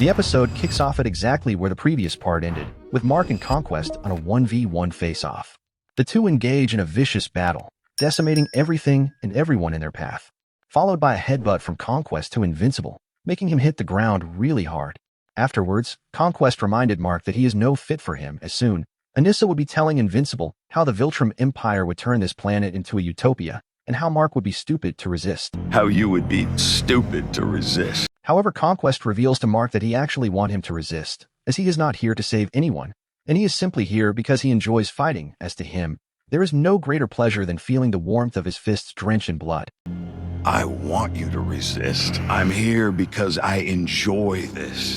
The episode kicks off at exactly where the previous part ended, with Mark and Conquest on a 1v1 face-off. The two engage in a vicious battle, decimating everything and everyone in their path, followed by a headbutt from Conquest to Invincible, making him hit the ground really hard. Afterwards, Conquest reminded Mark that he is no fit for him, as soon Anissa would be telling Invincible how the Viltrum Empire would turn this planet into a utopia, and how Mark would be stupid to resist. How you would be stupid to resist. However, Conquest reveals to Mark that he actually wants him to resist, as he is not here to save anyone, and he is simply here because he enjoys fighting. As to him, there is no greater pleasure than feeling the warmth of his fists drenched in blood. I want you to resist. I'm here because I enjoy this.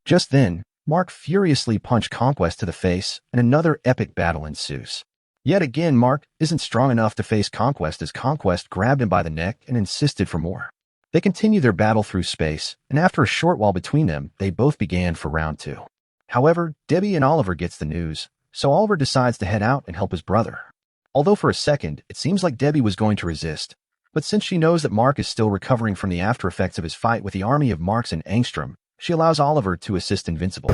Just then, Mark furiously punched Conquest to the face, and another epic battle ensues. Yet again, Mark isn't strong enough to face Conquest, as Conquest grabbed him by the neck and insisted for more. They continue their battle through space, and after a short while between them, they both began for round 2. However, Debbie and Oliver gets the news, so Oliver decides to head out and help his brother. Although for a second, it seems like Debbie was going to resist, but since she knows that Mark is still recovering from the after effects of his fight with the army of Marks and Angstrom, she allows Oliver to assist Invincible.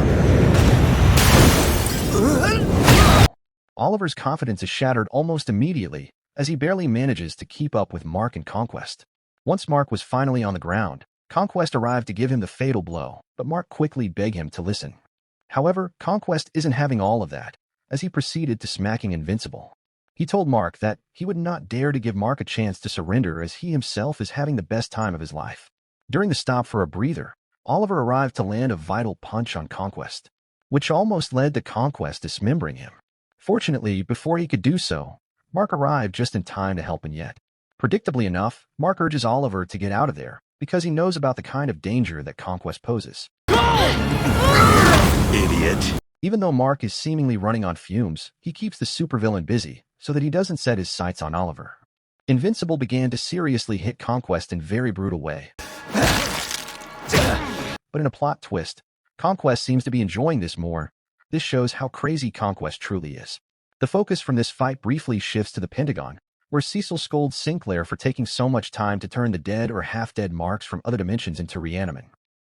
Oliver's confidence is shattered almost immediately, as he barely manages to keep up with Mark and Conquest. Once Mark was finally on the ground, Conquest arrived to give him the fatal blow, but Mark quickly begged him to listen. However, Conquest isn't having all of that, as he proceeded to smacking Invincible. He told Mark that he would not dare to give Mark a chance to surrender, as he himself is having the best time of his life. During the stop for a breather, Oliver arrived to land a vital punch on Conquest, which almost led to Conquest dismembering him. Fortunately, before he could do so, Mark arrived just in time to help, and yet, predictably enough, Mark urges Oliver to get out of there, because he knows about the kind of danger that Conquest poses. Idiot. Even though Mark is seemingly running on fumes, he keeps the supervillain busy, so that he doesn't set his sights on Oliver. Invincible began to seriously hit Conquest in a very brutal way. But in a plot twist, Conquest seems to be enjoying this more. This shows how crazy Conquest truly is. The focus from this fight briefly shifts to the Pentagon, where Cecil scolds Sinclair for taking so much time to turn the dead or half-dead Marks from other dimensions into reanimate.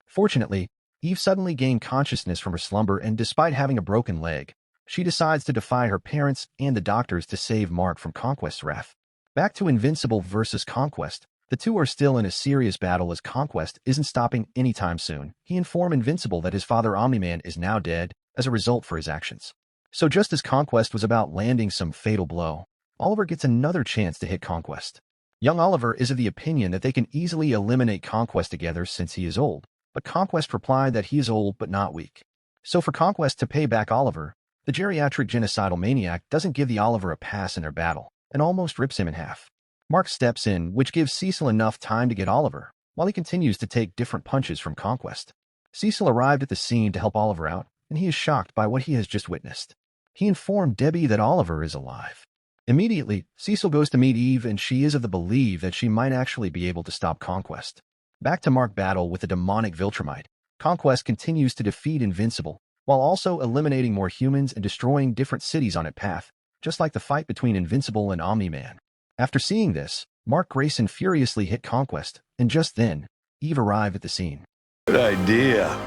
Fortunately, Eve suddenly gained consciousness from her slumber, and despite having a broken leg, she decides to defy her parents and the doctors to save Mark from Conquest's wrath. Back to Invincible versus Conquest. The two are still in a serious battle, as Conquest isn't stopping anytime soon. He informed Invincible that his father Omni-Man is now dead as a result for his actions. So just as Conquest was about landing some fatal blow, Oliver gets another chance to hit Conquest. Young Oliver is of the opinion that they can easily eliminate Conquest together since he is old, but Conquest replied that he is old but not weak. So for Conquest to pay back Oliver, the geriatric genocidal maniac doesn't give the Oliver a pass in their battle, and almost rips him in half. Mark steps in, which gives Cecil enough time to get Oliver, while he continues to take different punches from Conquest. Cecil arrived at the scene to help Oliver out, and he is shocked by what he has just witnessed. He informed Debbie that Oliver is alive. Immediately, Cecil goes to meet Eve, and she is of the belief that she might actually be able to stop Conquest. Back to Mark battle with the demonic Viltrumite. Conquest continues to defeat Invincible, while also eliminating more humans and destroying different cities on its path, just like the fight between Invincible and Omni-Man. After seeing this, Mark Grayson furiously hit Conquest, and just then, Eve arrived at the scene. Good idea.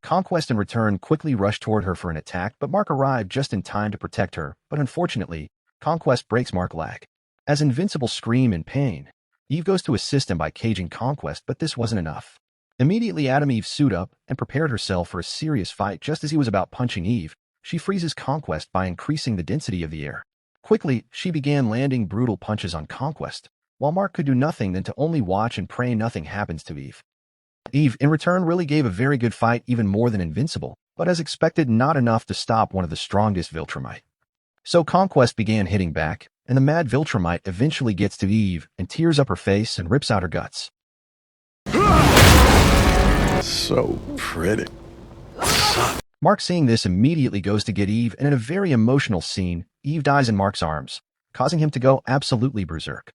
Conquest in return quickly rushed toward her for an attack, but Mark arrived just in time to protect her, but unfortunately, Conquest breaks Mark's leg. As Invincible screams in pain, Eve goes to assist him by caging Conquest, but this wasn't enough. Immediately, Adam Eve suit up and prepared herself for a serious fight. Just as he was about punching Eve, she freezes Conquest by increasing the density of the air. Quickly, she began landing brutal punches on Conquest, while Mark could do nothing than to only watch and pray nothing happens to Eve. Eve, in return, really gave a very good fight, even more than Invincible, but as expected, not enough to stop one of the strongest Viltrumite. So Conquest began hitting back, and the mad Viltrumite eventually gets to Eve and tears up her face and rips out her guts. So pretty. Mark, seeing this, immediately goes to get Eve, and in a very emotional scene, Eve dies in Mark's arms, causing him to go absolutely berserk.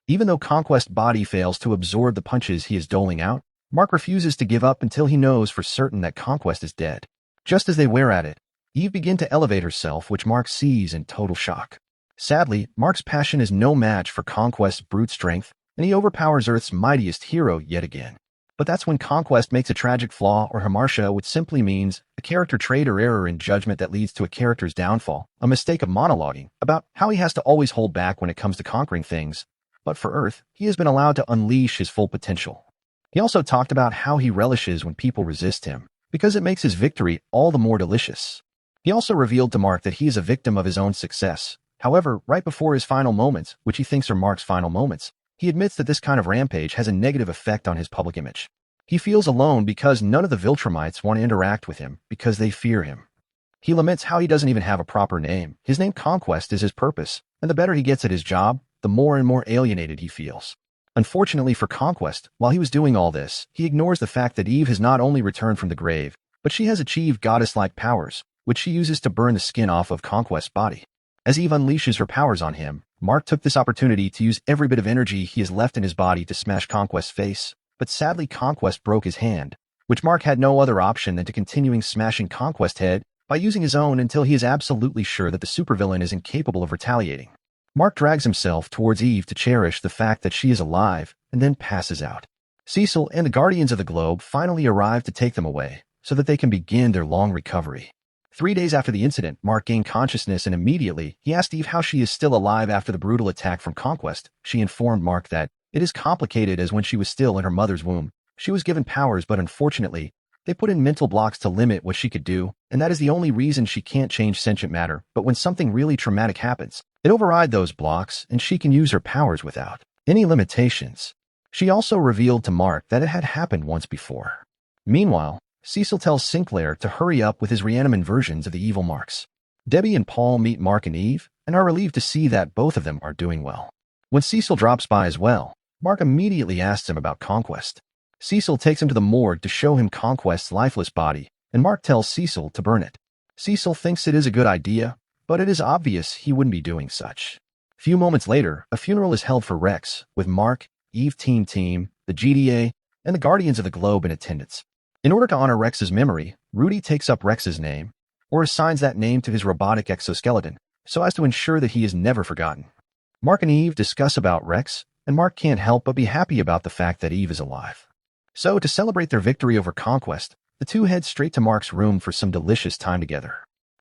Even though Conquest's body fails to absorb the punches he is doling out, Mark refuses to give up until he knows for certain that Conquest is dead. Just as they were at it, Eve begins to elevate herself, which Mark sees in total shock. Sadly, Mark's passion is no match for Conquest's brute strength, and he overpowers Earth's mightiest hero yet again. But that's when Conquest makes a tragic flaw or hamartia, which simply means a character trait or error in judgment that leads to a character's downfall, a mistake of monologuing about how he has to always hold back when it comes to conquering things. But for Earth, he has been allowed to unleash his full potential. He also talked about how he relishes when people resist him, because it makes his victory all the more delicious. He also revealed to Mark that he is a victim of his own success. However, right before his final moments, which he thinks are Mark's final moments, he admits that this kind of rampage has a negative effect on his public image. He feels alone because none of the Viltrumites want to interact with him because they fear him. He laments how he doesn't even have a proper name. His name Conquest is his purpose, and the better he gets at his job, the more and more alienated he feels. Unfortunately for Conquest, while he was doing all this, he ignores the fact that Eve has not only returned from the grave, but she has achieved goddess-like powers, which she uses to burn the skin off of Conquest's body. As Eve unleashes her powers on him, Mark took this opportunity to use every bit of energy he has left in his body to smash Conquest's face, but sadly Conquest broke his hand, which Mark had no other option than to continuing smashing Conquest's head by using his own until he is absolutely sure that the supervillain is incapable of retaliating. Mark drags himself towards Eve to cherish the fact that she is alive and then passes out. Cecil and the Guardians of the Globe finally arrive to take them away so that they can begin their long recovery. 3 days after the incident, Mark gained consciousness and immediately he asked Eve how she is still alive after the brutal attack from Conquest. She informed Mark that it is complicated as when she was still in her mother's womb, she was given powers but unfortunately, they put in mental blocks to limit what she could do, and that is the only reason she can't change sentient matter. But when something really traumatic happens, it overrides those blocks and she can use her powers without any limitations. She also revealed to Mark that it had happened once before. Meanwhile, Cecil tells Sinclair to hurry up with his reanimant versions of the evil Marks. Debbie and Paul meet Mark and Eve and are relieved to see that both of them are doing well. When Cecil drops by as well, Mark immediately asks him about Conquest. Cecil takes him to the morgue to show him Conquest's lifeless body, and Mark tells Cecil to burn it. Cecil thinks it is a good idea, but it is obvious he wouldn't be doing such. Few moments later, a funeral is held for Rex, with Mark, Eve Team, the GDA, and the Guardians of the Globe in attendance. In order to honor Rex's memory, Rudy takes up Rex's name, or assigns that name to his robotic exoskeleton, so as to ensure that he is never forgotten. Mark and Eve discuss about Rex, and Mark can't help but be happy about the fact that Eve is alive. So, to celebrate their victory over Conquest, the two head straight to Mark's room for some delicious time together.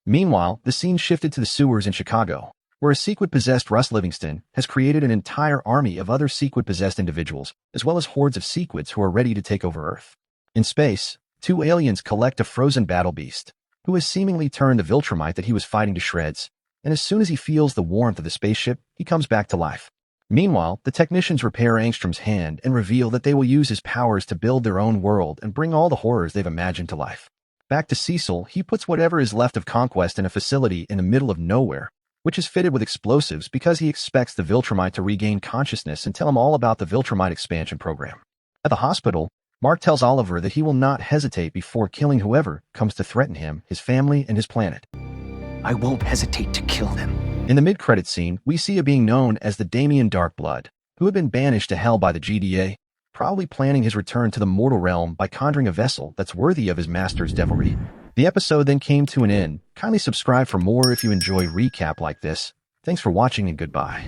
Meanwhile, the scene shifted to the sewers in Chicago, where a sequid-possessed Russ Livingston has created an entire army of other sequid-possessed individuals, as well as hordes of sequids who are ready to take over Earth. In space, two aliens collect a frozen battle beast, who has seemingly turned the Viltrumite that he was fighting to shreds, and as soon as he feels the warmth of the spaceship, he comes back to life. Meanwhile, the technicians repair Angstrom's hand and reveal that they will use his powers to build their own world and bring all the horrors they've imagined to life. Back to Cecil, he puts whatever is left of Conquest in a facility in the middle of nowhere, which is fitted with explosives because he expects the Viltrumite to regain consciousness and tell him all about the Viltrumite expansion program. At the hospital, Mark tells Oliver that he will not hesitate before killing whoever comes to threaten him, his family, and his planet. I won't hesitate to kill them. In the mid-credit scene, we see a being known as the Damien Darkblood, who had been banished to hell by the GDA, probably planning his return to the mortal realm by conjuring a vessel that's worthy of his master's devilry. The episode then came to an end. Kindly subscribe for more if you enjoy recap like this. Thanks for watching and goodbye.